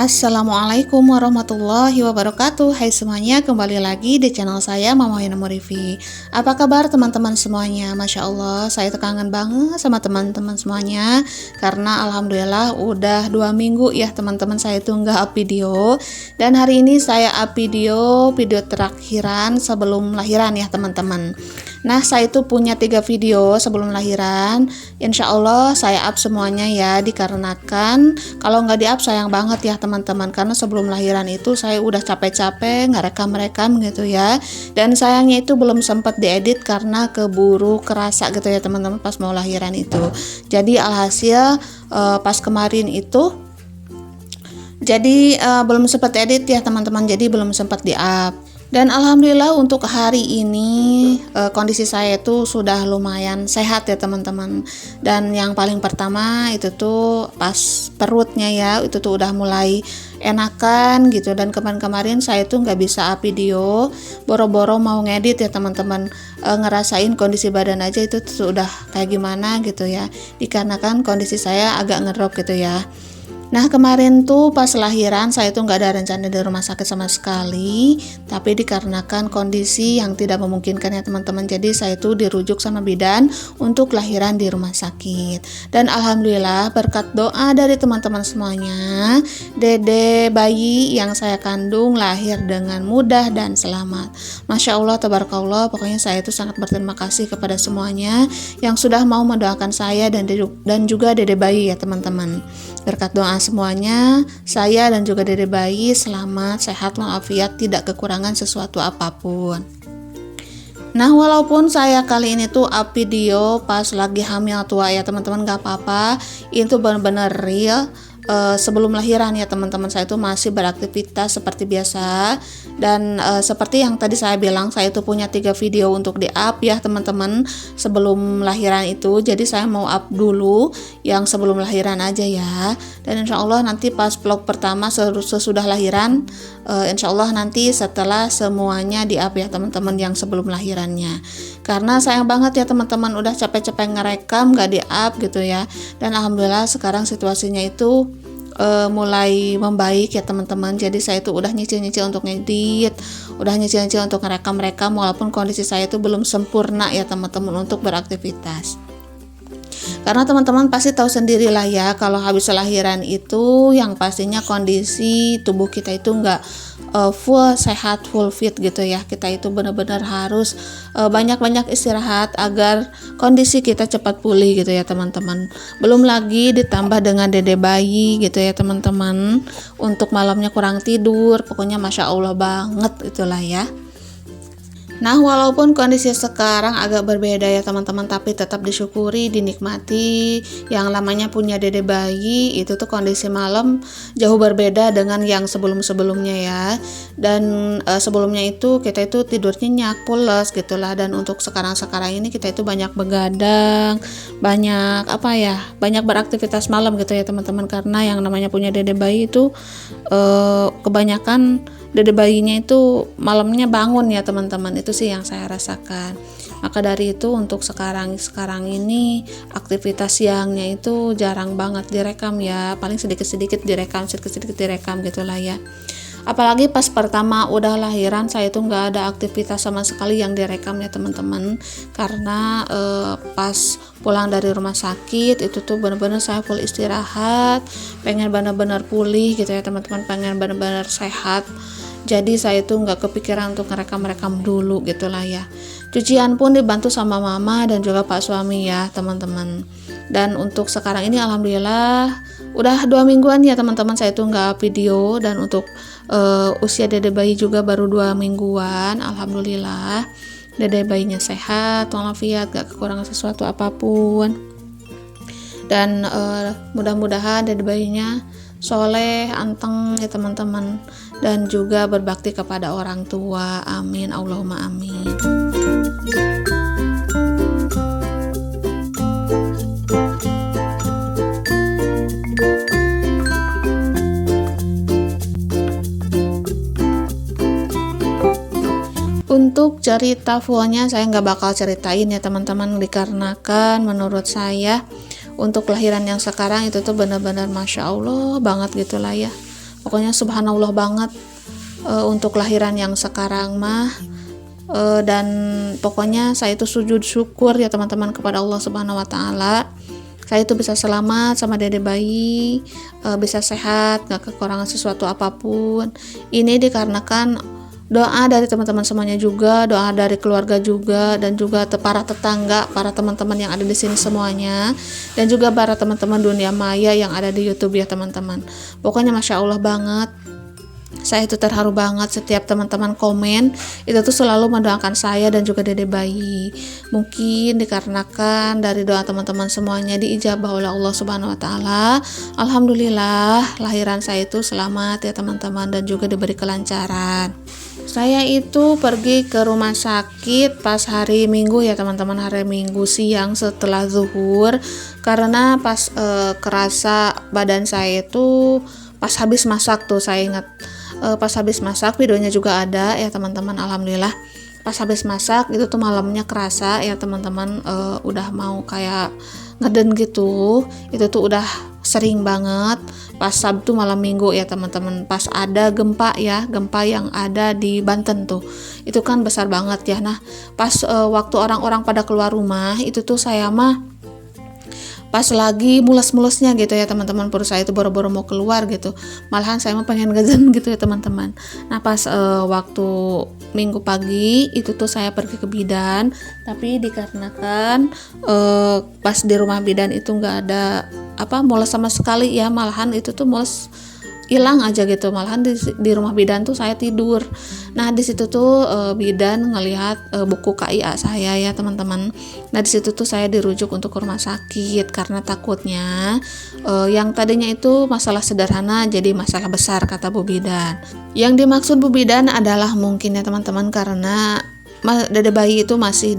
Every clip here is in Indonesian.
Assalamualaikum warahmatullahi wabarakatuh. Hai semuanya, kembali lagi di channel saya Mama Wina Murifi. Apa kabar teman-teman semuanya? Masya Allah, saya tuh kangen banget sama teman-teman semuanya. Karena alhamdulillah udah 2 minggu ya teman-teman saya tuh nggak up video. Dan hari ini saya up video terakhiran sebelum lahiran ya teman-teman. Nah, saya itu punya 3 video sebelum lahiran. Insya Allah saya up semuanya ya, dikarenakan kalau nggak di up sayang banget ya teman-teman, karena sebelum lahiran itu saya udah capek-capek ngerekam gitu ya, dan sayangnya itu belum sempat diedit karena keburu kerasa gitu ya teman-teman pas mau lahiran itu. Jadi alhasil pas kemarin itu belum sempat edit ya teman-teman, jadi belum sempat di up. Dan alhamdulillah untuk hari ini kondisi saya itu sudah lumayan sehat ya teman-teman. Dan yang paling pertama itu tuh pas perutnya ya, itu tuh udah mulai enakan gitu. Dan kemarin-kemarin saya tuh nggak bisa up video, boro-boro mau ngedit ya teman-teman, ngerasain kondisi badan aja itu tuh udah kayak gimana gitu ya, dikarenakan kondisi saya agak ngedrop gitu ya. Nah, kemarin tuh pas lahiran saya tuh nggak ada rencana di rumah sakit sama sekali, tapi dikarenakan kondisi yang tidak memungkinkan ya teman-teman, jadi saya tuh dirujuk sama bidan untuk lahiran di rumah sakit. Dan alhamdulillah berkat doa dari teman-teman semuanya, dede bayi yang saya kandung lahir dengan mudah dan selamat. Masya Allah, tabarakallah, pokoknya saya tuh sangat berterima kasih kepada semuanya yang sudah mau mendoakan saya dan juga dede bayi ya teman-teman. Berkat doa semuanya, saya dan juga dede bayi selamat, sehat walafiat, tidak kekurangan sesuatu apapun. Nah, walaupun saya kali ini tuh up video pas lagi hamil tua ya teman-teman, gak apa-apa, itu benar-benar real. Sebelum lahiran ya teman-teman, saya itu masih beraktivitas seperti biasa. Dan seperti yang tadi saya bilang, saya itu punya 3 video untuk di up ya teman-teman sebelum lahiran itu. Jadi saya mau up dulu yang sebelum lahiran aja ya. Dan insya Allah nanti pas vlog pertama sesudah lahiran, insya Allah nanti setelah semuanya di up ya teman-teman yang sebelum lahirannya. Karena sayang banget ya teman-teman, udah capek-capek ngerekam gak di up gitu ya. Dan alhamdulillah sekarang situasinya itu mulai membaik ya teman-teman. Jadi saya itu udah nyicil-nyicil untuk ngedit, udah nyicil-nyicil untuk ngerekam walaupun kondisi saya itu belum sempurna ya teman-teman untuk beraktivitas. Karena teman-teman pasti tahu sendirilah ya, kalau habis lahiran itu yang pastinya kondisi tubuh kita itu nggak full sehat, full fit gitu ya. Kita itu benar-benar harus banyak-banyak istirahat agar kondisi kita cepat pulih gitu ya teman-teman. Belum lagi ditambah dengan dede bayi gitu ya teman-teman, untuk malamnya kurang tidur, pokoknya Masya Allah banget itulah ya. Nah, walaupun kondisi sekarang agak berbeda ya teman-teman, tapi tetap disyukuri, dinikmati. Yang namanya punya dede bayi itu tuh kondisi malam jauh berbeda dengan yang sebelum-sebelumnya ya. Dan sebelumnya itu kita itu tidur nyenyak, pules gitulah. Dan untuk sekarang-sekarang ini kita itu banyak begadang, banyak beraktivitas malam gitu ya teman-teman. Karena yang namanya punya dede bayi itu kebanyakan dede bayinya itu malamnya bangun ya teman-teman, itu sih yang saya rasakan. Maka dari itu untuk sekarang ini aktivitas siangnya itu jarang banget direkam ya, paling sedikit-sedikit direkam gitulah ya. Apalagi pas pertama udah lahiran, saya itu nggak ada aktivitas sama sekali yang direkam ya teman-teman, karena pas pulang dari rumah sakit itu tuh benar-benar saya full istirahat, pengen benar-benar pulih gitu ya teman-teman, pengen benar-benar sehat. Jadi saya tuh nggak kepikiran untuk ngerekam dulu gitulah ya. Cucian pun dibantu sama mama dan juga pak suami ya teman-teman. Dan untuk sekarang ini alhamdulillah udah 2 mingguan ya teman-teman saya tuh nggak video. Dan untuk usia dede bayi juga baru 2 mingguan, alhamdulillah dede bayinya sehat walafiat, gak kekurangan sesuatu apapun. Dan mudah-mudahan dede bayinya soleh, anteng ya teman-teman, dan juga berbakti kepada orang tua. Amin, Allahumma amin. Untuk cerita fullnya saya nggak bakal ceritain ya teman-teman, dikarenakan menurut saya untuk kelahiran yang sekarang itu tuh benar-benar Masya Allah banget gitulah ya. pokoknya subhanallah banget untuk lahiran yang sekarang mah. Dan pokoknya saya itu sujud syukur ya teman-teman kepada Allah Subhanahu wa taala. Saya itu bisa selamat sama dede bayi, bisa sehat, gak kekurangan sesuatu apapun. Ini dikarenakan doa dari teman-teman semuanya juga, doa dari keluarga juga, dan juga para tetangga, para teman-teman yang ada di sini semuanya, dan juga para teman-teman dunia maya yang ada di YouTube ya teman-teman. Pokoknya Masya Allah banget. Saya itu terharu banget setiap teman-teman komen itu tuh selalu mendoakan saya dan juga dede bayi. Mungkin dikarenakan dari doa teman-teman semuanya diijabah oleh Allah Subhanahu wa taala. Alhamdulillah lahiran saya itu selamat ya teman-teman, dan juga diberi kelancaran. Saya itu pergi ke rumah sakit pas hari Minggu ya teman-teman, hari Minggu siang setelah zuhur, karena pas kerasa badan saya itu pas habis masak tuh, saya ingat pas habis masak, videonya juga ada ya teman-teman. Alhamdulillah pas habis masak itu tuh malamnya kerasa ya teman-teman, udah mau kayak ngeden gitu. Itu tuh udah sering banget pas Sabtu malam Minggu ya teman-teman, pas ada gempa ya, gempa yang ada di Banten tuh, itu kan besar banget ya. Nah pas waktu orang-orang pada keluar rumah itu tuh saya mah pas lagi mules-mulesnya gitu ya teman-teman, perut saya itu boro-boro mau keluar gitu, malahan saya mah pengen ngezen gitu ya teman-teman. Nah pas waktu Minggu pagi itu tuh saya pergi ke bidan, tapi dikarenakan pas di rumah bidan itu nggak ada mules sama sekali ya, malahan itu tuh mules hilang aja gitu, malahan di rumah bidan tuh saya tidur. Nah di situ tuh bidan ngelihat buku KIA saya ya teman-teman. Nah di situ tuh saya dirujuk untuk ke rumah sakit karena takutnya yang tadinya itu masalah sederhana jadi masalah besar, kata Bu Bidan. Yang dimaksud Bu Bidan adalah mungkin ya teman-teman karena dede bayi itu masih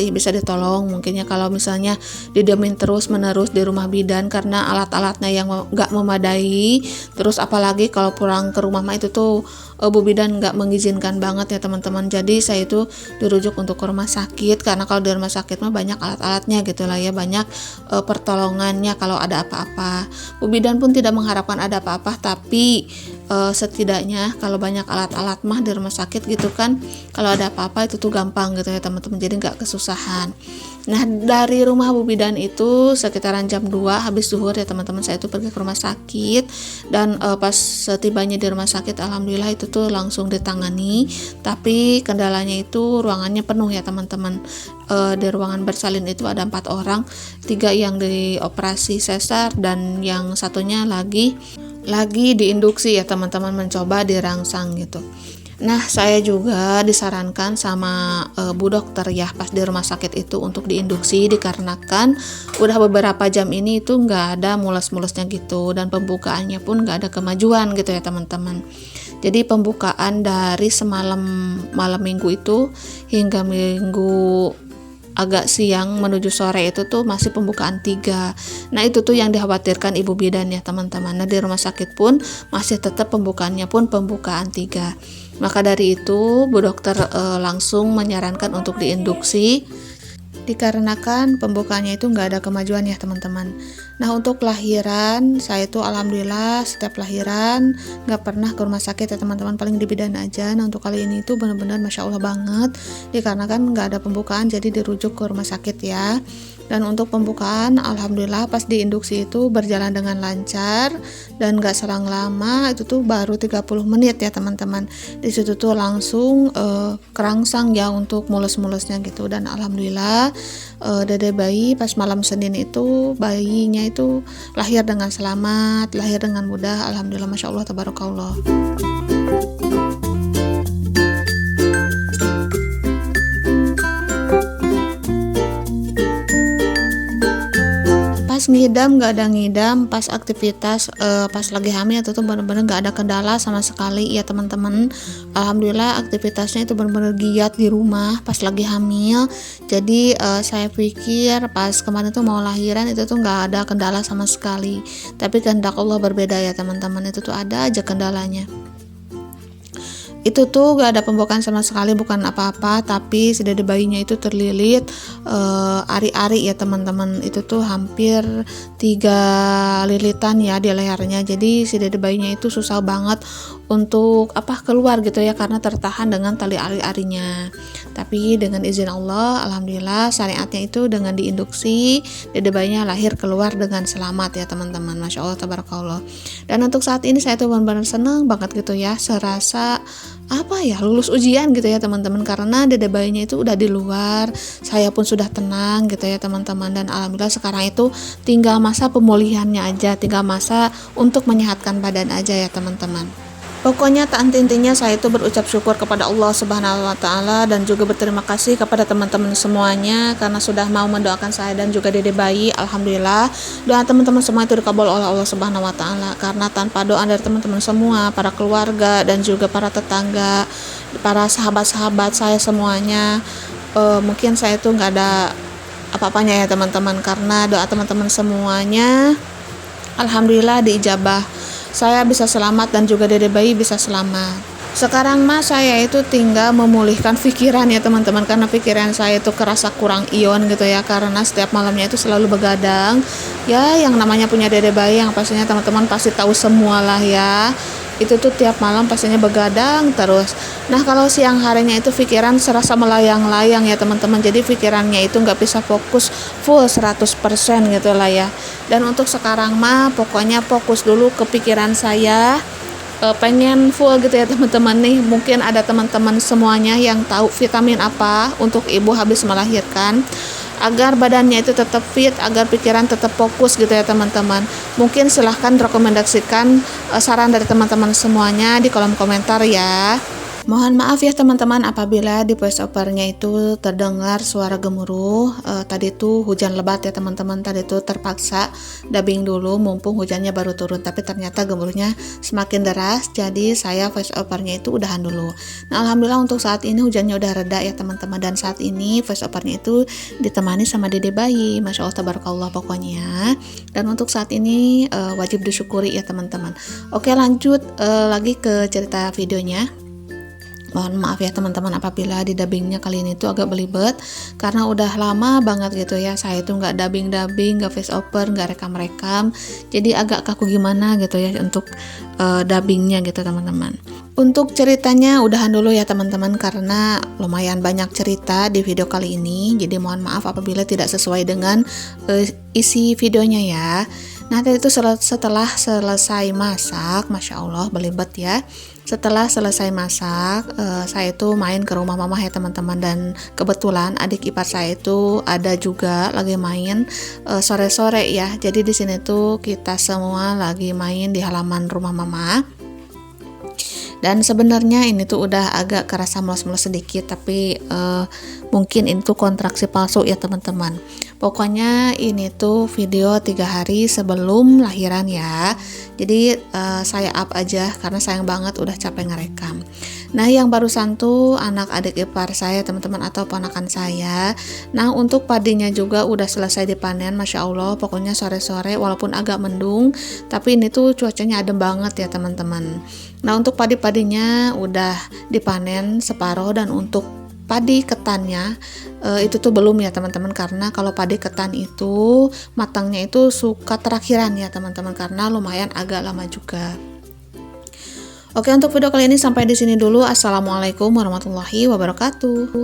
bisa ditolong, mungkinnya kalau misalnya didiamin terus menerus di rumah bidan karena alat-alatnya yang nggak memadai, terus apalagi kalau pulang ke rumah mah itu tuh Bu Bidan nggak mengizinkan banget ya teman-teman. Jadi saya itu dirujuk untuk ke rumah sakit karena kalau di rumah sakit mah banyak alat-alatnya gitu lah ya, banyak pertolongannya kalau ada apa-apa. Bu Bidan pun tidak mengharapkan ada apa-apa, tapi setidaknya kalau banyak alat-alat mah di rumah sakit gitu kan, kalau ada apa-apa itu tuh gampang gitu ya teman-teman, jadi nggak kesusahan. Nah dari rumah Bu Bidan itu sekitaran jam 2 habis zuhur ya teman-teman, saya itu pergi ke rumah sakit, dan pas setibanya di rumah sakit alhamdulillah itu tuh langsung ditangani, tapi kendalanya itu ruangannya penuh ya teman-teman. Di ruangan bersalin itu ada 4 orang, 3 yang dioperasi sesar dan yang satunya lagi diinduksi ya teman-teman, mencoba dirangsang gitu. Nah saya juga disarankan sama Bu dokter ya pas di rumah sakit itu untuk diinduksi, dikarenakan udah beberapa jam ini itu nggak ada mules-mulesnya gitu, dan pembukaannya pun nggak ada kemajuan gitu ya teman-teman. Jadi pembukaan dari malam Minggu itu hingga Minggu agak siang menuju sore itu tuh masih pembukaan 3. Nah itu tuh yang dikhawatirkan Ibu Bidan ya teman-teman. Nah di rumah sakit pun masih tetap pembukaannya pun pembukaan 3. Maka dari itu Bu dokter langsung menyarankan untuk diinduksi, dikarenakan pembukaannya itu nggak ada kemajuan ya teman-teman. Nah untuk lahiran saya tuh alhamdulillah setiap lahiran nggak pernah ke rumah sakit ya teman-teman, paling di bidan aja. Nah untuk kali ini tuh benar-benar Masya Allah banget, dikarenakan nggak ada pembukaan jadi dirujuk ke rumah sakit ya. Dan untuk pembukaan alhamdulillah pas diinduksi itu berjalan dengan lancar dan gak selang lama, itu tuh baru 30 menit ya teman-teman. Di situ tuh langsung kerangsang ya untuk mulus-mulusnya gitu, dan alhamdulillah dede bayi pas malam Senin itu bayinya itu lahir dengan selamat, lahir dengan mudah, alhamdulillah Masya Allah tabarakallah. Pas ngidam gak ada ngidam, pas aktivitas pas lagi hamil itu tuh bener-bener gak ada kendala sama sekali ya teman-teman. Alhamdulillah aktivitasnya itu bener-bener giat di rumah pas lagi hamil. Jadi saya pikir pas kemarin tuh mau lahiran itu tuh gak ada kendala sama sekali, tapi kehendak Allah berbeda ya teman-teman, itu tuh ada aja kendalanya. Itu tuh gak ada pembukaan sama sekali, bukan apa-apa, tapi si dede bayinya itu terlilit ari-ari ya teman-teman. Itu tuh hampir 3 lilitan ya di lehernya. Jadi si dede bayinya itu susah banget untuk keluar gitu ya, karena tertahan dengan tali ari-arinya. Tapi dengan izin Allah, alhamdulillah syariatnya itu dengan diinduksi, dede bayinya lahir keluar dengan selamat ya teman-teman. Masya Allah, tabarakallah. Dan untuk saat ini saya tuh benar-benar seneng banget gitu ya, serasa lulus ujian gitu ya teman-teman, karena dede bayinya itu udah di luar, saya pun sudah tenang gitu ya teman-teman. Dan alhamdulillah sekarang itu tinggal masa pemulihannya aja, tinggal masa untuk menyehatkan badan aja ya teman-teman. Pokoknya tak henti-hentinya saya itu berucap syukur kepada Allah Subhanahu wa taala, dan juga berterima kasih kepada teman-teman semuanya karena sudah mau mendoakan saya dan juga dede bayi. Alhamdulillah doa teman-teman semua itu dikabul oleh Allah Subhanahu wa taala, karena tanpa doa dari teman-teman semua, para keluarga dan juga para tetangga, para sahabat-sahabat saya semuanya, mungkin saya itu nggak ada apa-apanya ya teman-teman, karena doa teman-teman semuanya alhamdulillah diijabah. Saya bisa selamat dan juga dede bayi bisa selamat. Sekarang saya itu tinggal memulihkan pikiran ya teman-teman, karena pikiran saya itu kerasa kurang ion gitu ya, karena setiap malamnya itu selalu begadang. Ya, yang namanya punya dede bayi yang pastinya teman-teman pasti tahu semua lah ya. Itu tuh tiap malam pastinya begadang terus. Nah, kalau siang harinya itu pikiran serasa melayang-layang ya teman-teman. Jadi pikirannya itu nggak bisa fokus full 100% gitu lah ya. Dan untuk sekarang pokoknya fokus dulu ke pikiran saya. Pengen full gitu ya teman-teman nih. Mungkin ada teman-teman semuanya yang tahu vitamin apa untuk ibu habis melahirkan, agar badannya itu tetap fit, agar pikiran tetap fokus gitu ya teman-teman. Mungkin silahkan rekomendasikan saran dari teman-teman semuanya di kolom komentar ya. Mohon maaf ya teman-teman apabila di voice overnya itu terdengar suara gemuruh. Tadi tuh hujan lebat ya teman-teman, tadi tuh terpaksa dubbing dulu mumpung hujannya baru turun, tapi ternyata gemuruhnya semakin deras, jadi saya voice overnya itu udahan dulu. Nah, alhamdulillah untuk saat ini hujannya udah reda ya teman-teman, dan saat ini voice overnya itu ditemani sama dede bayi. Masya Allah, tabarakallah pokoknya. Dan untuk saat ini wajib disyukuri ya teman-teman. Oke, lanjut lagi ke cerita videonya. Mohon maaf ya teman-teman apabila di dubbingnya kali ini tuh agak belibet, karena udah lama banget gitu ya saya itu nggak dubbing, nggak voice over, nggak rekam, jadi agak kaku gimana gitu ya untuk dubbingnya gitu teman-teman. Untuk ceritanya udahan dulu ya teman-teman, karena lumayan banyak cerita di video kali ini, jadi mohon maaf apabila tidak sesuai dengan isi videonya ya. Nah, tadi itu setelah selesai masak, Masya Allah belibet ya. Setelah selesai masak, saya itu main ke rumah mama ya teman-teman, dan kebetulan adik ipar saya itu ada juga lagi main sore-sore ya. Jadi di sini tuh kita semua lagi main di halaman rumah mama. Dan sebenarnya ini tuh udah agak kerasa mules-mules sedikit, tapi mungkin itu kontraksi palsu ya teman-teman. Pokoknya ini tuh video 3 hari sebelum lahiran ya. Jadi saya up aja karena sayang banget udah capek ngerekam. Nah, yang barusan tuh anak adik ipar saya teman-teman, atau ponakan saya. Nah, untuk padinya juga udah selesai dipanen, Masya Allah. Pokoknya sore-sore walaupun agak mendung, tapi ini tuh cuacanya adem banget ya teman-teman. Nah, untuk padi-padinya udah dipanen separuh, dan untuk padi ketannya itu tuh belum ya teman-teman, karena kalau padi ketan itu matangnya itu suka terakhiran ya teman-teman, karena lumayan agak lama juga. Oke, untuk video kali ini sampai di sini dulu. Assalamualaikum warahmatullahi wabarakatuh.